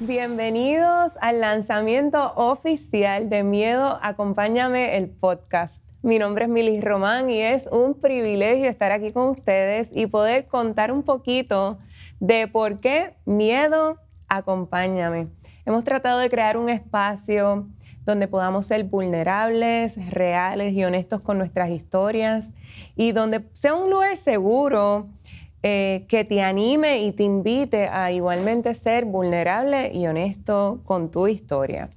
Bienvenidos al lanzamiento oficial de Miedo, Acompáñame, el podcast. Mi nombre es Milis Román y es un privilegio estar aquí con ustedes y poder contar un poquito de por qué Miedo, Acompáñame. Hemos tratado de crear un espacio donde podamos ser vulnerables, reales y honestos con nuestras historias y donde sea un lugar seguro que te anime y te invite a igualmente ser vulnerable y honesto con tu historia.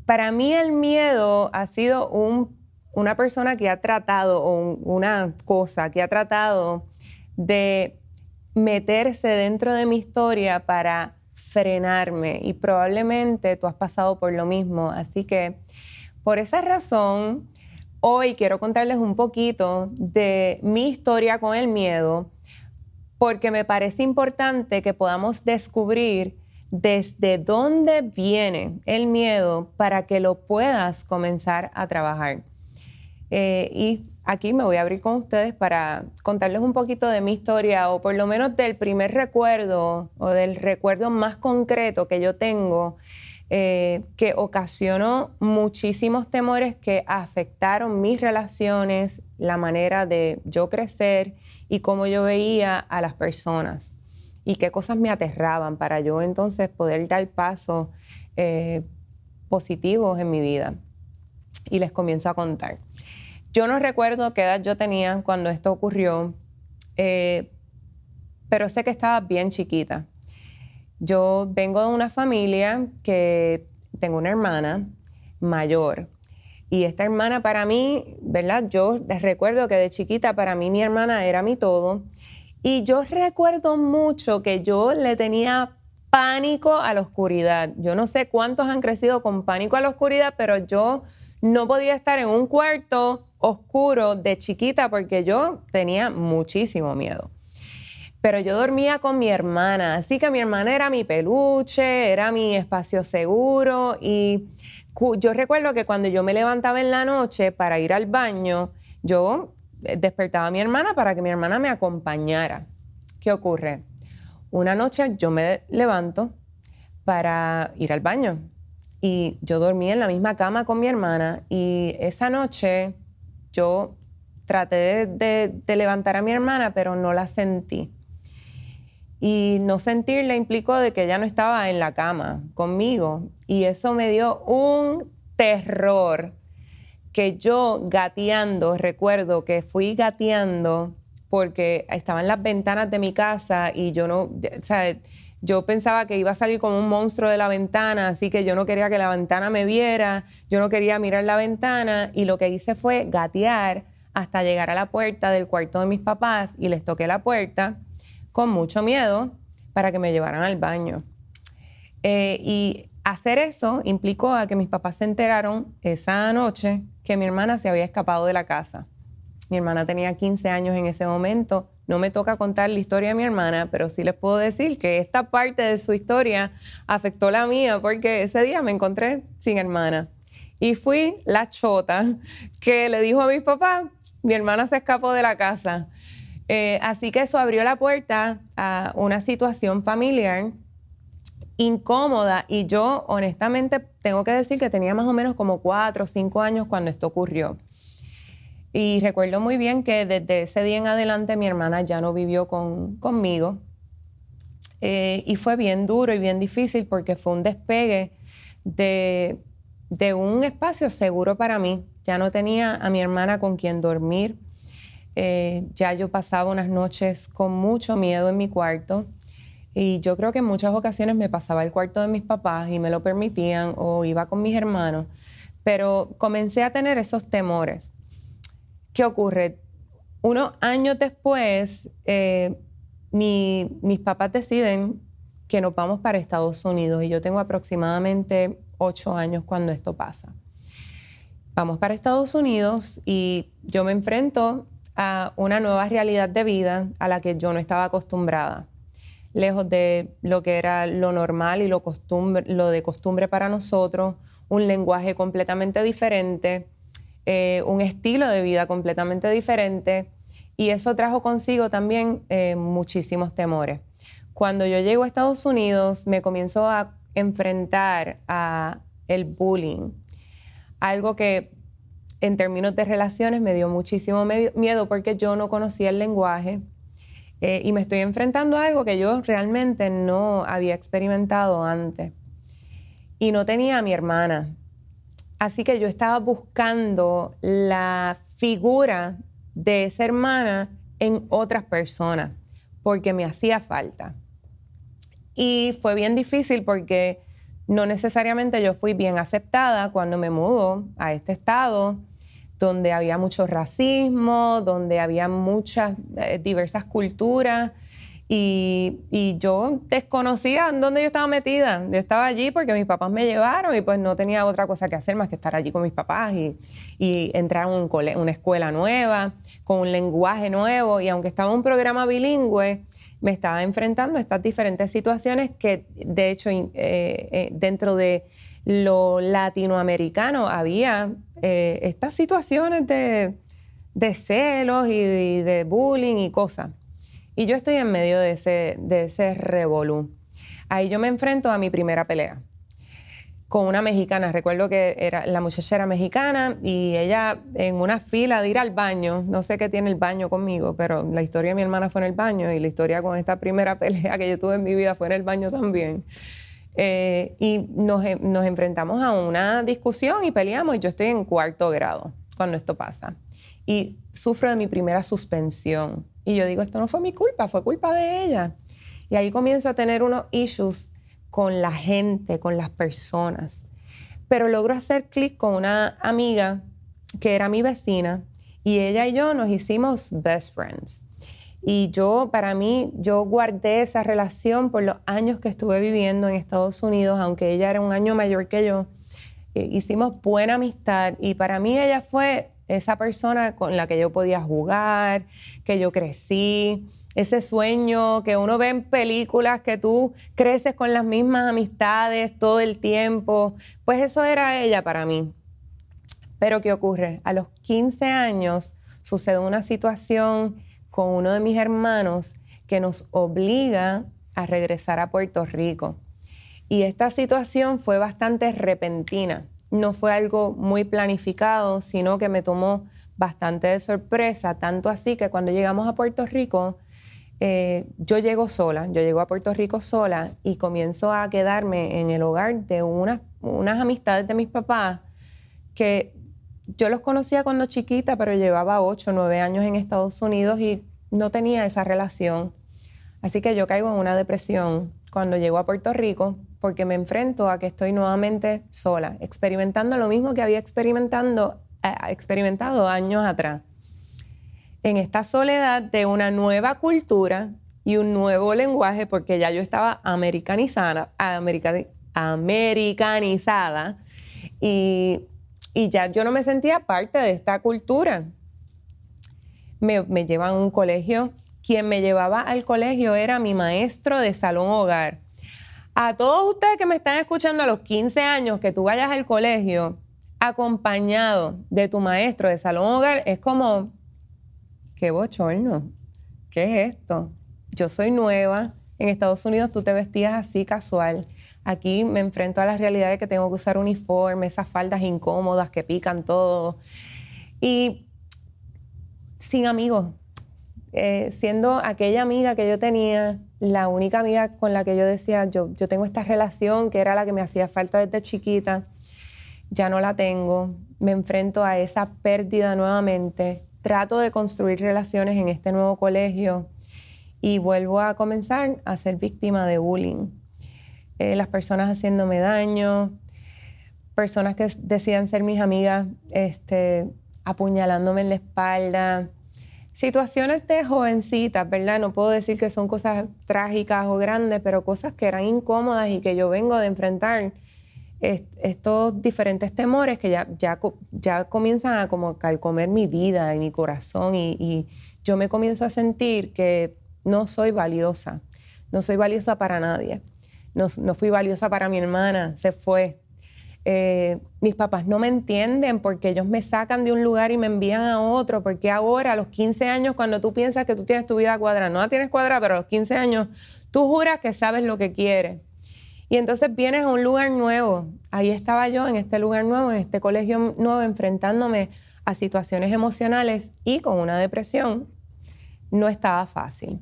Para mí el miedo ha sido una persona que ha tratado, o una cosa que ha tratado de meterse dentro de mi historia para frenarme, y probablemente tú has pasado por lo mismo. Así que por esa razón, hoy quiero contarles un poquito de mi historia con el miedo, porque me parece importante que podamos descubrir desde dónde viene el miedo para que lo puedas comenzar a trabajar. Y aquí me voy a abrir con ustedes para contarles un poquito de mi historia, o por lo menos del primer recuerdo o del recuerdo más concreto que yo tengo, que ocasionó muchísimos temores que afectaron mis relaciones, la manera de yo crecer y cómo yo veía a las personas y qué cosas me aterraban para yo entonces poder dar pasos positivos en mi vida. Y les comienzo a contar. Yo no recuerdo qué edad yo tenía cuando esto ocurrió, pero sé que estaba bien chiquita. Yo vengo de una familia que tengo una hermana mayor, y esta hermana para mí, ¿verdad? Yo recuerdo que de chiquita para mí mi hermana era mi todo, y yo recuerdo mucho que yo le tenía pánico a la oscuridad. Yo no sé cuántos han crecido con pánico a la oscuridad, pero yo no podía estar en un cuarto oscuro de chiquita porque yo tenía muchísimo miedo. Pero yo dormía con mi hermana, así que mi hermana era mi peluche, era mi espacio seguro. Y yo recuerdo que cuando yo me levantaba en la noche para ir al baño, yo despertaba a mi hermana para que mi hermana me acompañara. ¿Qué ocurre? Una noche yo me levanto para ir al baño y yo dormía en la misma cama con mi hermana, y esa noche yo traté de levantar a mi hermana, pero no la sentí. Y no sentirla implicó de que ella no estaba en la cama conmigo. Y eso me dio un terror que yo gateando, recuerdo que fui gateando porque estaban las ventanas de mi casa y yo no, o sea, yo pensaba que iba a salir como un monstruo de la ventana, así que yo no quería que la ventana me viera, yo no quería mirar la ventana, y lo que hice fue gatear hasta llegar a la puerta del cuarto de mis papás, y les toqué la puerta con mucho miedo para que me llevaran al baño. Y hacer eso implicó a que mis papás se enteraron esa noche que mi hermana se había escapado de la casa. Mi hermana tenía 15 años en ese momento. No me toca contar la historia de mi hermana, pero sí les puedo decir que esta parte de su historia afectó la mía, porque ese día me encontré sin hermana. Y fui la chota que le dijo a mis papás: mi hermana se escapó de la casa. Así que eso abrió la puerta a una situación familiar incómoda, y yo honestamente tengo que decir que tenía más o menos como 4 o 5 años cuando esto ocurrió. Y recuerdo muy bien que desde ese día en adelante mi hermana ya no vivió conmigo, y fue bien duro y bien difícil porque fue un despegue de un espacio seguro para mí. Ya no tenía a mi hermana con quien dormir. Ya yo pasaba unas noches con mucho miedo en mi cuarto, y yo creo que en muchas ocasiones me pasaba al cuarto de mis papás y me lo permitían, o iba con mis hermanos, pero comencé a tener esos temores. ¿Qué ocurre? Unos años después, mis papás deciden que nos vamos para Estados Unidos, y yo tengo aproximadamente 8 años cuando esto pasa. Vamos para Estados Unidos y yo me enfrento a una nueva realidad de vida a la que yo no estaba acostumbrada. Lejos de lo que era lo normal y lo de costumbre para nosotros, un lenguaje completamente diferente, un estilo de vida completamente diferente, y eso trajo consigo también muchísimos temores. Cuando yo llego a Estados Unidos, me comienzo a enfrentar a el bullying, algo que en términos de relaciones me dio muchísimo miedo porque yo no conocía el lenguaje y me estoy enfrentando a algo que yo realmente no había experimentado antes. Y no tenía a mi hermana. Así que yo estaba buscando la figura de esa hermana en otras personas porque me hacía falta. Y fue bien difícil porque no necesariamente yo fui bien aceptada cuando me mudo a este estado donde había mucho racismo, donde había muchas diversas culturas y yo desconocía en dónde yo estaba metida. Yo estaba allí porque mis papás me llevaron y pues no tenía otra cosa que hacer más que estar allí con mis papás y entrar a una escuela nueva, con un lenguaje nuevo y aunque estaba en un programa bilingüe, me estaba enfrentando a estas diferentes situaciones que de hecho dentro de lo latinoamericano había estas situaciones de celos y de bullying y cosas. Y yo estoy en medio de ese revolú. Ahí yo me enfrento a mi primera pelea con una mexicana. Recuerdo que la muchacha era mexicana y ella en una fila de ir al baño, no sé qué tiene el baño conmigo, pero la historia de mi hermana fue en el baño y la historia con esta primera pelea que yo tuve en mi vida fue en el baño también. Y nos enfrentamos a una discusión y peleamos y yo estoy en 4º grado cuando esto pasa. Y sufro de mi primera suspensión. Y yo digo, esto no fue mi culpa, fue culpa de ella. Y ahí comienzo a tener unos issues con la gente, con las personas. Pero logro hacer clic con una amiga que era mi vecina y ella y yo nos hicimos best friends. Y para mí, yo guardé esa relación por los años que estuve viviendo en Estados Unidos, aunque ella era un año mayor que yo. Hicimos buena amistad y para mí ella fue esa persona con la que yo podía jugar, que yo crecí, ese sueño que uno ve en películas, que tú creces con las mismas amistades todo el tiempo, pues eso era ella para mí. Pero ¿qué ocurre? A los 15 años sucede una situación con uno de mis hermanos que nos obliga a regresar a Puerto Rico. Y esta situación fue bastante repentina. No fue algo muy planificado, sino que me tomó bastante de sorpresa, tanto así que cuando llegamos a Puerto Rico, yo llego a Puerto Rico sola y comienzo a quedarme en el hogar de unas amistades de mis papás que yo los conocía cuando chiquita, pero llevaba 8 o 9 años en Estados Unidos y no tenía esa relación. Así que yo caigo en una depresión cuando llego a Puerto Rico porque me enfrento a que estoy nuevamente sola, experimentando lo mismo que había experimentado años atrás. En esta soledad de una nueva cultura y un nuevo lenguaje, porque ya yo estaba americanizada y ya yo no me sentía parte de esta cultura. Me llevan a un colegio. Quien me llevaba al colegio era mi maestro de salón hogar. A todos ustedes que me están escuchando a los 15 años, que tú vayas al colegio acompañado de tu maestro de salón hogar, es como, qué bochorno, ¿qué es esto? Yo soy nueva, en Estados Unidos tú te vestías así casual. Aquí me enfrento a la realidad de que tengo que usar uniforme, esas faldas incómodas que pican todo. Y sin amigos. Siendo aquella amiga que yo tenía, la única amiga con la que yo decía, yo tengo esta relación que era la que me hacía falta desde chiquita, ya no la tengo, me enfrento a esa pérdida nuevamente, trato de construir relaciones en este nuevo colegio y vuelvo a comenzar a ser víctima de bullying. Las personas haciéndome daño, personas que decían ser mis amigas apuñalándome en la espalda. Situaciones de jovencitas, ¿verdad? No puedo decir que son cosas trágicas o grandes, pero cosas que eran incómodas y que yo vengo de enfrentar estos diferentes temores que ya comienzan a como calcomer mi vida y mi corazón y yo me comienzo a sentir que no soy valiosa para nadie. No fui valiosa para mi hermana, se fue. Mis papás no me entienden porque ellos me sacan de un lugar y me envían a otro, porque ahora a los 15 años, cuando tú piensas que tú tienes tu vida cuadrada, no la tienes cuadrada, pero a los 15 años tú juras que sabes lo que quieres. Y entonces vienes a un lugar nuevo. Ahí estaba yo, en este lugar nuevo, en este colegio nuevo, enfrentándome a situaciones emocionales y con una depresión. No estaba fácil.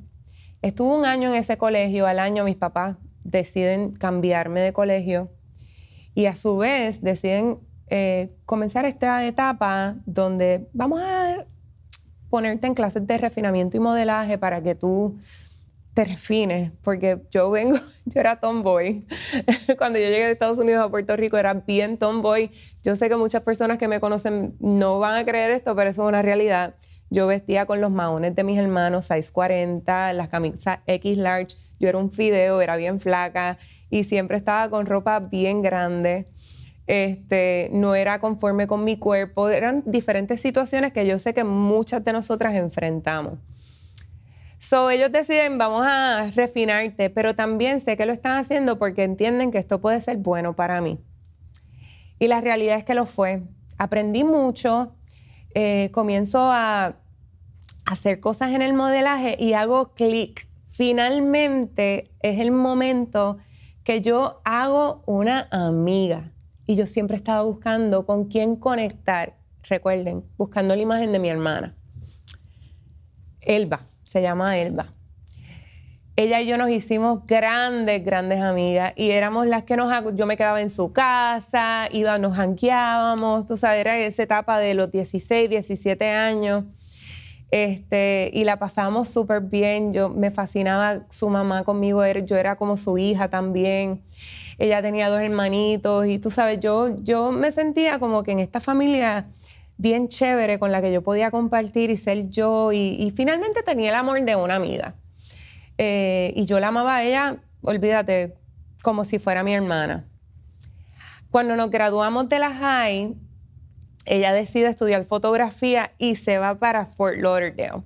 Estuve un año en ese colegio. Al año mis papás deciden cambiarme de colegio y a su vez deciden comenzar esta etapa donde vamos a ponerte en clases de refinamiento y modelaje para que tú te refines, porque yo era tomboy. Cuando yo llegué de Estados Unidos a Puerto Rico era bien tomboy. Yo sé que muchas personas que me conocen no van a creer esto, pero eso es una realidad. Yo vestía con los maones de mis hermanos, size 40, las camisas X large. Yo era un fideo, era bien flaca y siempre estaba con ropa bien grande. No era conforme con mi cuerpo. Eran diferentes situaciones que yo sé que muchas de nosotras enfrentamos. So, ellos deciden, vamos a refinarte, pero también sé que lo están haciendo porque entienden que esto puede ser bueno para mí. Y la realidad es que lo fue. Aprendí mucho, comienzo a hacer cosas en el modelaje y hago clic. Finalmente es el momento que yo hago una amiga. Y yo siempre estaba buscando con quién conectar. Recuerden, buscando la imagen de mi hermana. Elba. Se llama Elba. Ella y yo nos hicimos grandes amigas y éramos las que yo me quedaba en su casa, nos jangueábamos, tú sabes, era esa etapa de los 16, 17 años y la pasábamos súper bien. Me fascinaba su mamá conmigo, yo era como su hija también. Ella tenía 2 hermanitos y tú sabes, yo me sentía como que en esta familia bien chévere con la que yo podía compartir y ser yo y finalmente tenía el amor de una amiga. Y yo la amaba a ella, olvídate, como si fuera mi hermana. Cuando nos graduamos de la high, ella decide estudiar fotografía y se va para Fort Lauderdale.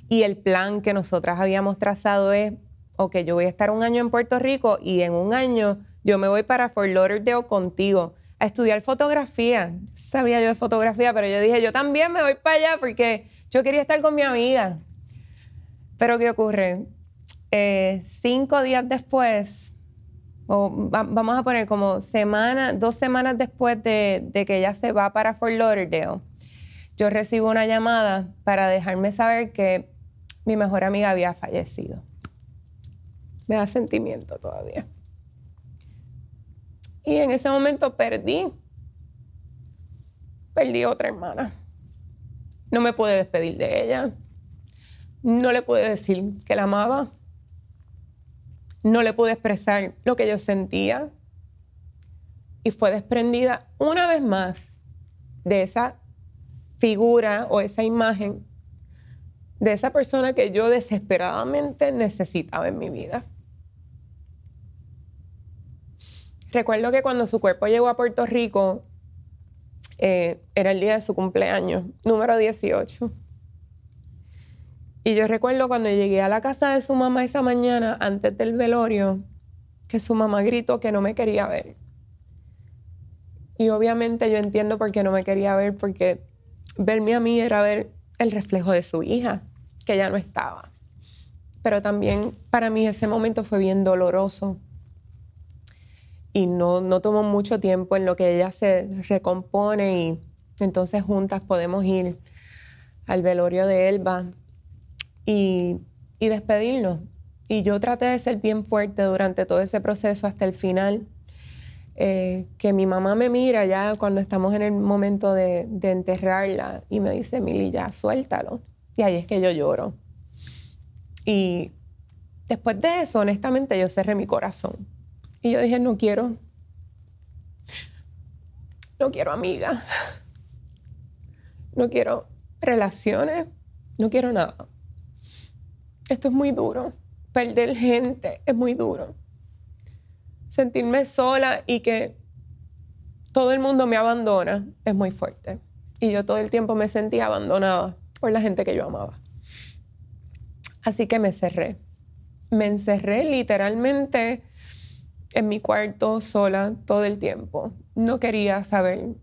Y el plan que nosotras habíamos trazado es, ok, yo voy a estar un año en Puerto Rico y en un año yo me voy para Fort Lauderdale contigo a estudiar fotografía. Sabía yo de fotografía, pero yo dije, yo también me voy para allá porque yo quería estar con mi amiga. Pero ¿qué ocurre? 5 días después, vamos a poner como 2 semanas después de que ella se va para Fort Lauderdale, yo recibo una llamada para dejarme saber que mi mejor amiga había fallecido. Me da sentimiento todavía. Y en ese momento perdí otra hermana. No me pude despedir de ella. No le pude decir que la amaba. No le pude expresar lo que yo sentía. Y fue desprendida una vez más de esa figura o esa imagen de esa persona que yo desesperadamente necesitaba en mi vida. Recuerdo que cuando su cuerpo llegó a Puerto Rico, era el día de su cumpleaños, número 18. Y yo recuerdo cuando llegué a la casa de su mamá esa mañana, antes del velorio, que su mamá gritó que no me quería ver. Y obviamente yo entiendo por qué no me quería ver, porque verme a mí era ver el reflejo de su hija, que ya no estaba. Pero también para mí ese momento fue bien doloroso. Y no tomó mucho tiempo en lo que ella se recompone y entonces juntas podemos ir al velorio de Elba y despedirnos. Y yo traté de ser bien fuerte durante todo ese proceso hasta el final. Que mi mamá me mira ya cuando estamos en el momento de enterrarla y me dice, Mili, ya suéltalo. Y ahí es que yo lloro. Y después de eso, honestamente, yo cerré mi corazón. Y yo dije, no quiero amigas, no quiero relaciones, no quiero nada. Esto es muy duro. Perder gente es muy duro. Sentirme sola y que todo el mundo me abandona es muy fuerte. Y yo todo el tiempo me sentía abandonada por la gente que yo amaba. Así que me encerré. Me encerré literalmente en mi cuarto sola todo el tiempo. No quería saber,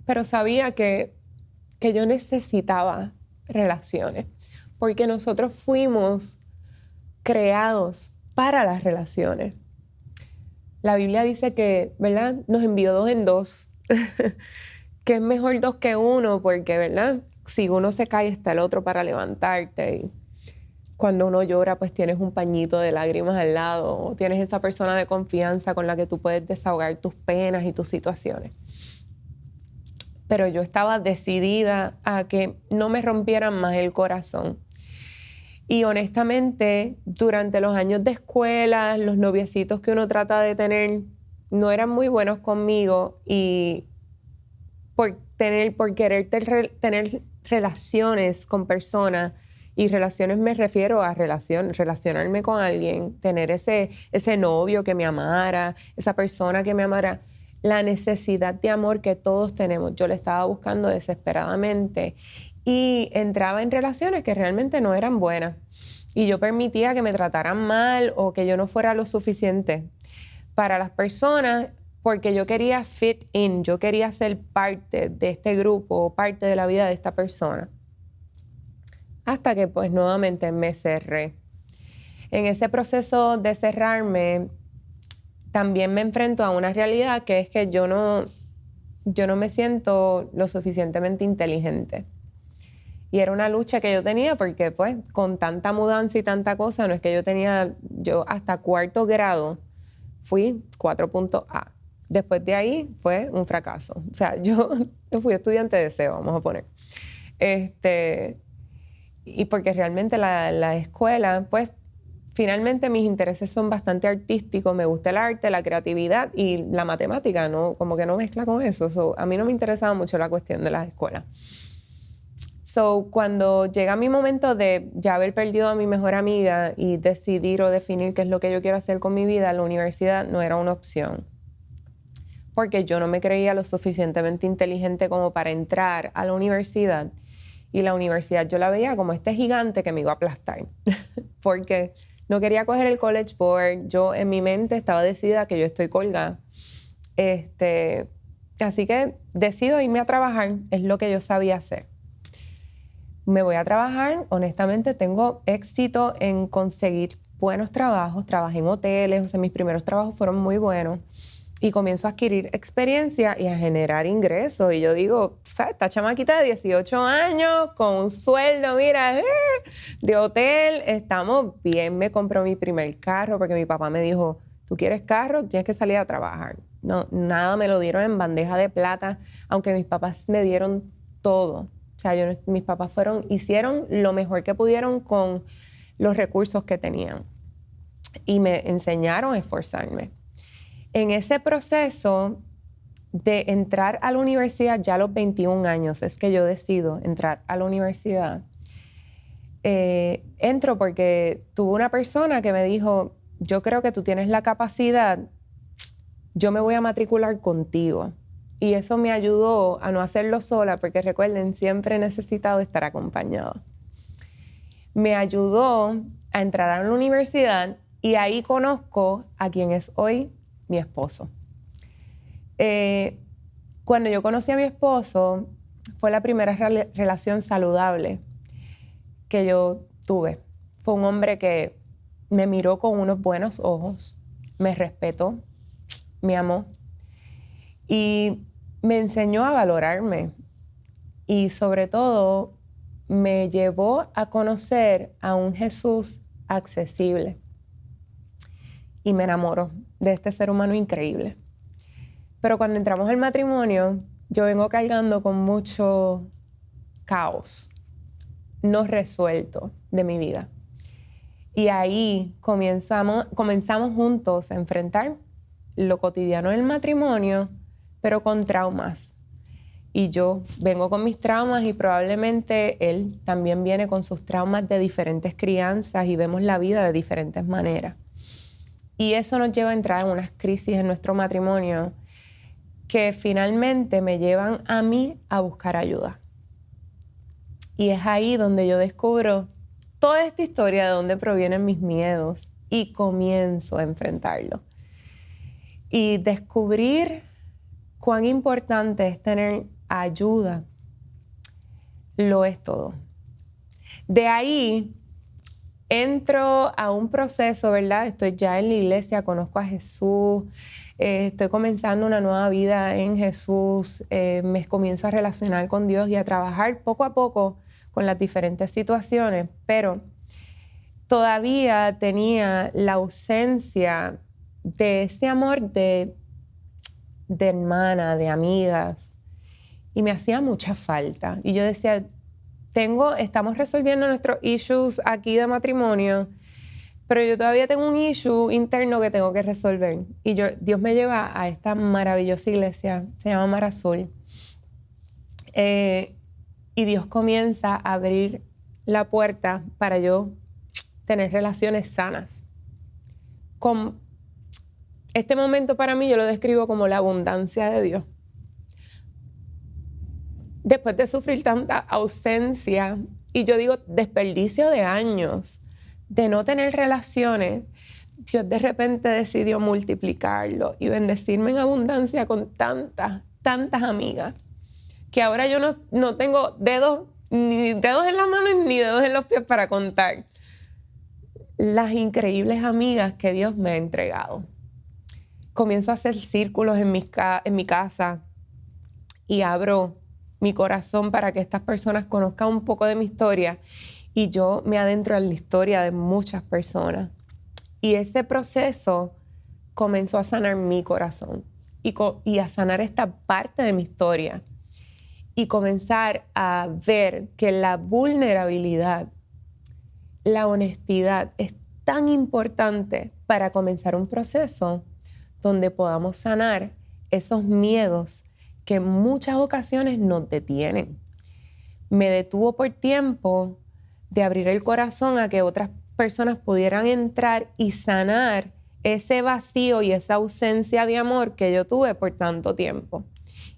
pero sabía que yo necesitaba relaciones, porque nosotros fuimos creados para las relaciones. La Biblia dice que, ¿verdad? Nos envió 2 en 2, que es mejor 2 que 1, porque, ¿verdad? Si uno se cae, está el otro para levantarte. Y cuando uno llora, pues tienes un pañito de lágrimas al lado, o tienes esa persona de confianza con la que tú puedes desahogar tus penas y tus situaciones. Pero yo estaba decidida a que no me rompieran más el corazón. Y honestamente, durante los años de escuela, los noviecitos que uno trata de tener no eran muy buenos conmigo, y por querer tener relaciones con personas, y relaciones me refiero a relacionarme con alguien, tener ese novio que me amara, esa persona que me amara, la necesidad de amor que todos tenemos, yo la estaba buscando desesperadamente, y entraba en relaciones que realmente no eran buenas, y yo permitía que me trataran mal o que yo no fuera lo suficiente para las personas, porque yo quería fit in, yo quería ser parte de este grupo, parte de la vida de esta persona. Hasta que pues nuevamente me cerré. En ese proceso de cerrarme, también me enfrento a una realidad, que es que yo no me siento lo suficientemente inteligente. Y era una lucha que yo tenía, porque pues con tanta mudanza y tanta cosa, no es que yo hasta 4º grado fui 4.A. Después de ahí fue un fracaso. O sea, yo fui estudiante de SEO, vamos a poner. Y porque realmente la escuela, pues finalmente mis intereses son bastante artísticos, me gusta el arte, la creatividad y la matemática, ¿no? Como que no mezcla con eso. So, a mí no me interesaba mucho la cuestión de las escuelas. So, cuando llega mi momento de ya haber perdido a mi mejor amiga y decidir o definir qué es lo que yo quiero hacer con mi vida, la universidad no era una opción, porque yo no me creía lo suficientemente inteligente como para entrar a la universidad, y la universidad yo la veía como este gigante que me iba a aplastar porque no quería coger el College Board. Yo en mi mente estaba decidida que yo estoy colgada. Así que decido irme a trabajar, es lo que yo sabía hacer. Me voy a trabajar, honestamente tengo éxito en conseguir buenos trabajos, trabajé en hoteles, o sea, mis primeros trabajos fueron muy buenos, y comienzo a adquirir experiencia y a generar ingresos. Y yo digo, ¿sabes? Esta chamaquita de 18 años con un sueldo, mira, de hotel, estamos bien. Me compró mi primer carro porque mi papá me dijo, ¿tú quieres carro? Tienes que salir a trabajar. No, nada me lo dieron en bandeja de plata, aunque mis papás me dieron todo. O sea, mis papás hicieron lo mejor que pudieron con los recursos que tenían, y me enseñaron a esforzarme. En ese proceso de entrar a la universidad, ya a los 21 años, es que yo decido entrar a la universidad. Entro porque tuve una persona que me dijo, yo creo que tú tienes la capacidad, yo me voy a matricular contigo. Y eso me ayudó a no hacerlo sola, porque recuerden, siempre he necesitado estar acompañada. Me ayudó a entrar a la universidad, y ahí conozco a quien es hoy mi esposo. Cuando yo conocí a mi esposo, fue la primera relación saludable que yo tuve. Fue un hombre que me miró con unos buenos ojos, me respetó, me amó y me enseñó a valorarme, y sobre todo me llevó a conocer a un Jesús accesible, y me enamoró de este ser humano increíble. Pero cuando entramos al matrimonio, yo vengo cargando con mucho caos no resuelto de mi vida. Y ahí comenzamos juntos a enfrentar lo cotidiano del matrimonio, pero con traumas. Y yo vengo con mis traumas, y probablemente él también viene con sus traumas de diferentes crianzas, y vemos la vida de diferentes maneras. Y eso nos lleva a entrar en unas crisis en nuestro matrimonio que finalmente me llevan a mí a buscar ayuda. Y es ahí donde yo descubro toda esta historia, de dónde provienen mis miedos, y comienzo a enfrentarlo. y descubrir cuán importante es tener ayuda, lo es todo. De ahí entro a un proceso, ¿verdad? Estoy ya en la iglesia, conozco a Jesús, estoy comenzando una nueva vida en Jesús, me comienzo a relacionar con Dios y a trabajar poco a poco con las diferentes situaciones, pero todavía tenía la ausencia de ese amor de hermana, de amigas, y me hacía mucha falta. Y yo decía, estamos resolviendo nuestros issues aquí de matrimonio, pero yo todavía tengo un issue interno que tengo que resolver. Y Dios me lleva a esta maravillosa iglesia, se llama Mar Azul. Y Dios comienza a abrir la puerta para yo tener relaciones sanas. Este momento para mí yo lo describo como la abundancia de Dios. Después de sufrir tanta ausencia, y yo digo desperdicio de años, de no tener relaciones, Dios de repente decidió multiplicarlo y bendecirme en abundancia con tantas amigas, que ahora yo no tengo ni dedos en las manos ni dedos en los pies para contar las increíbles amigas que Dios me ha entregado. Comienzo a hacer círculos en mi casa y abro mi corazón para que estas personas conozcan un poco de mi historia, y yo me adentro en la historia de muchas personas. Y ese proceso comenzó a sanar mi corazón y a sanar esta parte de mi historia y comenzar a ver que la vulnerabilidad, la honestidad es tan importante para comenzar un proceso donde podamos sanar esos miedos que en muchas ocasiones nos detienen. Me detuvo por tiempo de abrir el corazón a que otras personas pudieran entrar y sanar ese vacío y esa ausencia de amor que yo tuve por tanto tiempo.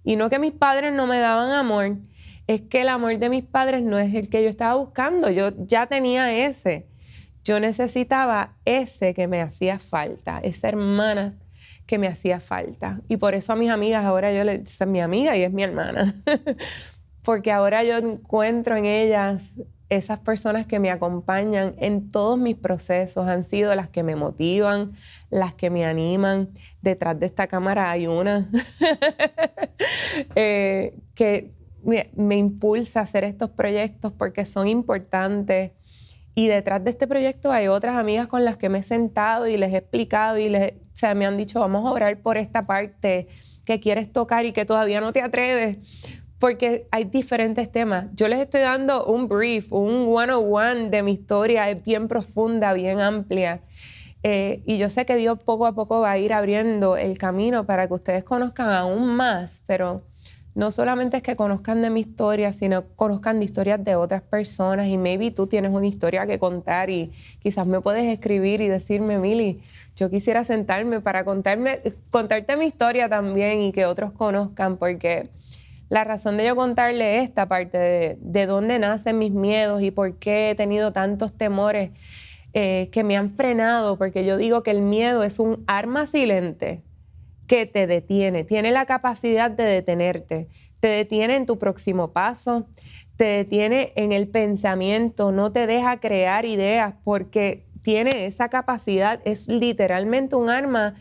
Y no que mis padres no me daban amor, es que el amor de mis padres no es el que yo estaba buscando. Yo ya tenía ese. Yo necesitaba ese que me hacía falta, esa hermana que me hacía falta. Y por eso a mis amigas ahora es mi amiga y es mi hermana. Porque ahora yo encuentro en ellas esas personas que me acompañan en todos mis procesos. Han sido las que me motivan, las que me animan. Detrás de esta cámara hay una que me impulsa a hacer estos proyectos porque son importantes. Y detrás de este proyecto hay otras amigas con las que me he sentado y les he explicado y me han dicho, vamos a orar por esta parte que quieres tocar y que todavía no te atreves, porque hay diferentes temas. Yo les estoy dando un brief, un 101 de mi historia, es bien profunda, bien amplia. Y yo sé que Dios poco a poco va a ir abriendo el camino para que ustedes conozcan aún más, pero no solamente es que conozcan de mi historia, sino conozcan de historias de otras personas. Y maybe tú tienes una historia que contar y quizás me puedes escribir y decirme, Mili, yo quisiera sentarme para contarte mi historia también y que otros conozcan, porque la razón de yo contarle esta parte de dónde nacen mis miedos y por qué he tenido tantos temores que me han frenado, porque yo digo que el miedo es un arma silente que te detiene, tiene la capacidad de detenerte, te detiene en tu próximo paso, te detiene en el pensamiento, no te deja crear ideas porque tiene esa capacidad, es literalmente un arma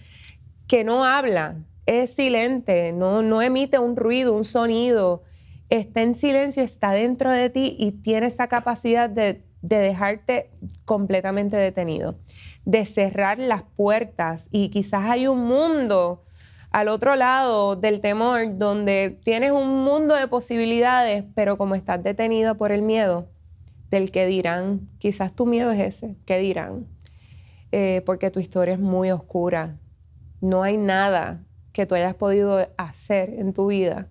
que no habla, es silente, no emite un ruido, un sonido, está en silencio, está dentro de ti y tiene esa capacidad de dejarte completamente detenido, de cerrar las puertas, y quizás hay un mundo al otro lado del temor donde tienes un mundo de posibilidades, pero como estás detenido por el miedo del qué dirán, quizás tu miedo es ese, qué dirán, porque tu historia es muy oscura. No hay nada que tú hayas podido hacer en tu vida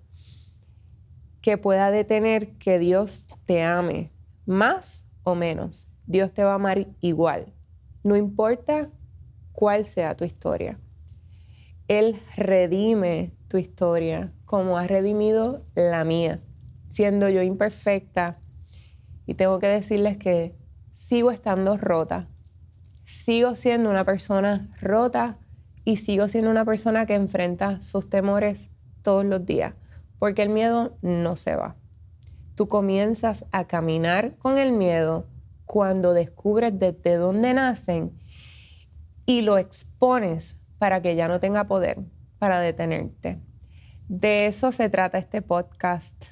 que pueda detener que Dios te ame, más o menos. Dios te va a amar igual, no importa cuál sea tu historia. Él redime tu historia como ha redimido la mía, siendo yo imperfecta. Y tengo que decirles que sigo estando rota. Sigo siendo una persona rota y sigo siendo una persona que enfrenta sus temores todos los días, porque el miedo no se va. Tú comienzas a caminar con el miedo cuando descubres desde dónde nacen y lo expones para que ya no tenga poder para detenerte. De eso se trata este podcast.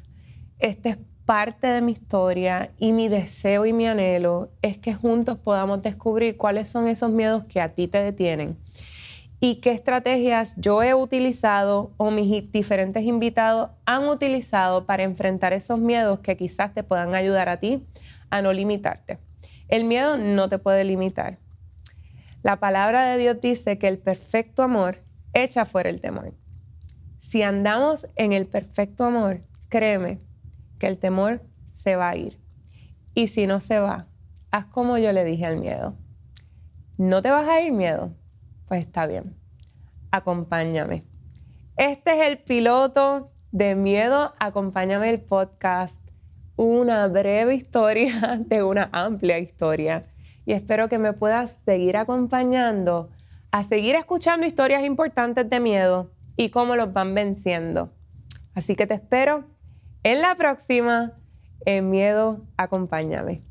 Este es parte de mi historia y mi deseo y mi anhelo es que juntos podamos descubrir cuáles son esos miedos que a ti te detienen y qué estrategias yo he utilizado o mis diferentes invitados han utilizado para enfrentar esos miedos que quizás te puedan ayudar a ti a no limitarte. El miedo no te puede limitar. La palabra de Dios dice que el perfecto amor echa fuera el temor. Si andamos en el perfecto amor, créeme que el temor se va a ir. Y si no se va, haz como yo le dije al miedo. ¿No te vas a ir, miedo? Pues está bien, acompáñame. Este es el piloto de Miedo, Acompáñame el podcast. Una breve historia de una amplia historia. Y espero que me puedas seguir acompañando a seguir escuchando historias importantes de miedo y cómo los van venciendo. Así que te espero en la próxima, en Miedo, Acompáñame.